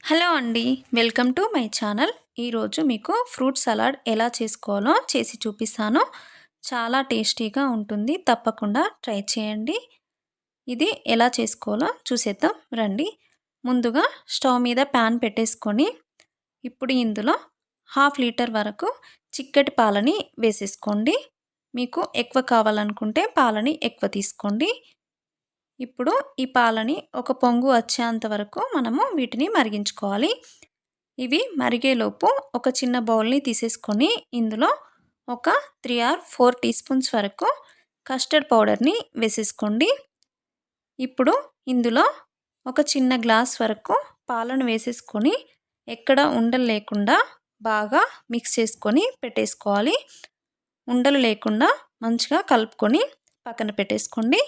Hello అండి. Welcome to my channel. ఈరోజు మీకు ఫ్రూట్ సలాడ్ ఎలా చేసుకోవాలో చేసి చూపిస్తాను. చాలా టేస్టీగా ఉంటుంది. తప్పకుండా ట్రై చేయండి. ఇది ఎలా చేసుకోవాలో చూసేద్దాం రండి. ముందుగా స్టవ్ మీద ప్యాన్ పెట్టేసుకొని ఇప్పుడు ఇందులో హాఫ్ లీటర్ వరకు చిక్కటి పాలని వేసేసుకోండి. మీకు ఎక్కువ కావాలనుకుంటే పాలని ఎక్కువ తీసుకోండి. ఇప్పుడు ఈ పాలని ఒక పొంగు వచ్చేంత వరకు మనము వీటిని మరిగించుకోవాలి. ఇవి మరిగేలోపు ఒక చిన్న బౌల్ని తీసేసుకొని ఇందులో ఒక 3 ఆర్ 4 టీ స్పూన్స్ వరకు కస్టర్డ్ పౌడర్ని వేసేసుకోండి. ఇప్పుడు ఇందులో ఒక చిన్న గ్లాస్ వరకు పాలను వేసేసుకొని ఎక్కడ ఉండలు లేకుండా బాగా మిక్స్ చేసుకొని పెట్టేసుకోవాలి. ఉండలు లేకుండా మంచిగా కలుపుకొని పక్కన పెట్టేసుకోండి.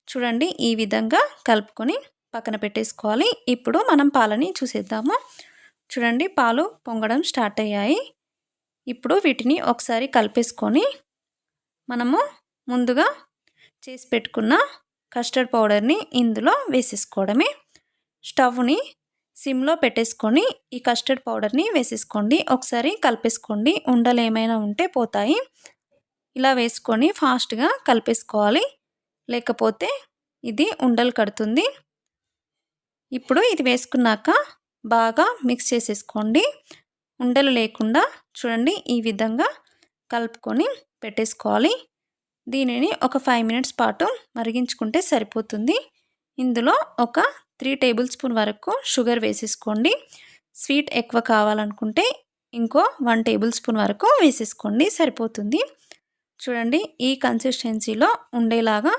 చూడండి ఈ విధంగా కలుపుకొని పక్కన పెట్టేసుకోవాలి. ఇప్పుడు మనం పాలని చూసేద్దాము. చూడండి పాలు పొంగడం స్టార్ట్ అయ్యాయి. ఇప్పుడు వీటిని ఒకసారి కలిపేసుకొని మనము ముందుగా చేసి పెట్టుకున్న కస్టర్డ్ పౌడర్ని ఇందులో వేసేసుకోవడమే. స్టవ్ని సిమ్లో పెట్టేసుకొని ఈ కస్టర్డ్ పౌడర్ని వేసేసుకోండి. ఒకసారి కలిపేసుకోండి. ఉండలు ఏమైనా ఉంటే పోతాయి. ఇలా వేసుకొని ఫాస్ట్గా కలిపేసుకోవాలి, లేకపోతే ఇది ఉండలు కడుతుంది. ఇప్పుడు ఇది వేసుకున్నాక బాగా మిక్స్ చేసేసుకోండి. ఉండలు లేకుండా చూడండి ఈ విధంగా కలుపుకొని పెట్టేసుకోవాలి. దీనిని ఒక 5 మినిట్స్ పాటు మరిగించుకుంటే సరిపోతుంది. ఇందులో ఒక 3 టేబుల్ స్పూన్ వరకు షుగర్ వేసేసుకోండి. స్వీట్ ఎక్కువ కావాలనుకుంటే ఇంకో 1 టేబుల్ స్పూన్ వరకు వేసేసుకోండి, సరిపోతుంది. చూడండి ఈ కన్సిస్టెన్సీలో ఉండేలాగా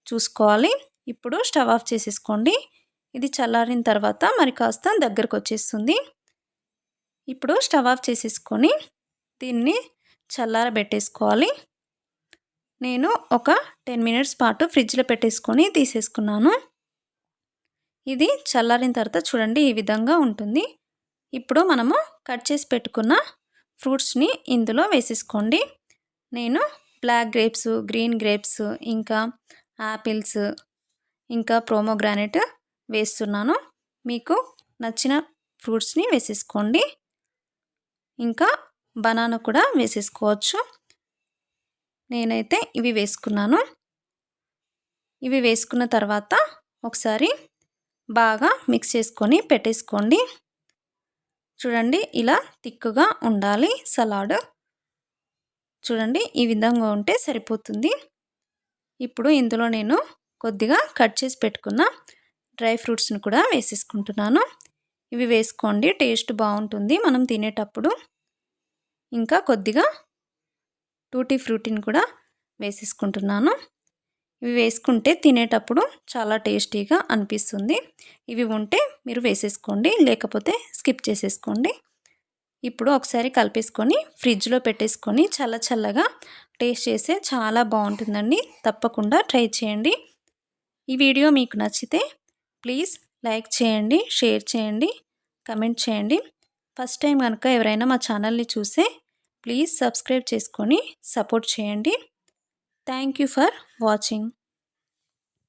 చూసుకోవాలి. ఇప్పుడు స్టవ్ ఆఫ్ చేసేసుకోండి. ఇది చల్లారిన తర్వాత మరి కాస్త దగ్గరకు వచ్చేస్తుంది. ఇప్పుడు స్టవ్ ఆఫ్ చేసేసుకొని దీన్ని చల్లారబెట్టేసుకోవాలి. నేను ఒక 10 మినిట్స్ పాటు ఫ్రిడ్జ్లో పెట్టేసుకొని తీసేసుకున్నాను. ఇది చల్లారిన తర్వాత చూడండి ఈ విధంగా ఉంటుంది. ఇప్పుడు మనము కట్ చేసి పెట్టుకున్న ఫ్రూట్స్ని ఇందులో వేసేసుకోండి. నేను బ్లాక్ గ్రేప్స్, గ్రీన్ గ్రేప్స్, ఇంకా యాపిల్స్, ఇంకా ప్రోమోగ్రానైట్ వేస్తున్నాను. మీకు నచ్చిన ఫ్రూట్స్ని వేసేసుకోండి. ఇంకా బనానా కూడా వేసేసుకోవచ్చు. నేనైతే ఇవి వేసుకున్నాను. ఇవి వేసుకున్న తర్వాత ఒకసారి బాగా మిక్స్ చేసుకొని పెట్టేసుకోండి. చూడండి ఇలా థిక్గా ఉండాలి సలాడ్. చూడండి ఈ విధంగా ఉంటే సరిపోతుంది. ఇప్పుడు ఇందులో నేను కొద్దిగా కట్ చేసి పెట్టుకున్న డ్రై ఫ్రూట్స్ని కూడా వేసేసుకుంటున్నాను. ఇవి వేసుకోండి, టేస్ట్ బాగుంటుంది మనం తినేటప్పుడు. ఇంకా కొద్దిగా టూటీ ఫ్రూటీని కూడా వేసేసుకుంటున్నాను. ఇవి వేసుకుంటే తినేటప్పుడు చాలా టేస్టీగా అనిపిస్తుంది. ఇవి ఉంటే మీరు వేసేసుకోండి, లేకపోతే స్కిప్ చేసేసుకోండి. ఇప్పుడు ఒకసారి కలిపేసుకొని ఫ్రిడ్జ్లో పెట్టేసుకొని చల్లగా టేస్ట్ చేస్తే చాలా బాగుంటుందండి. తప్పకుండా ట్రై చేయండి. ఈ వీడియో మీకు నచ్చితే ప్లీజ్ లైక్ చేయండి, షేర్ చేయండి, కమెంట్ చేయండి. ఫస్ట్ టైం కనుక ఎవరైనా మా ఛానల్ని చూస్తే ప్లీజ్ సబ్స్క్రైబ్ చేసుకొని సపోర్ట్ చేయండి. Thank you for watching.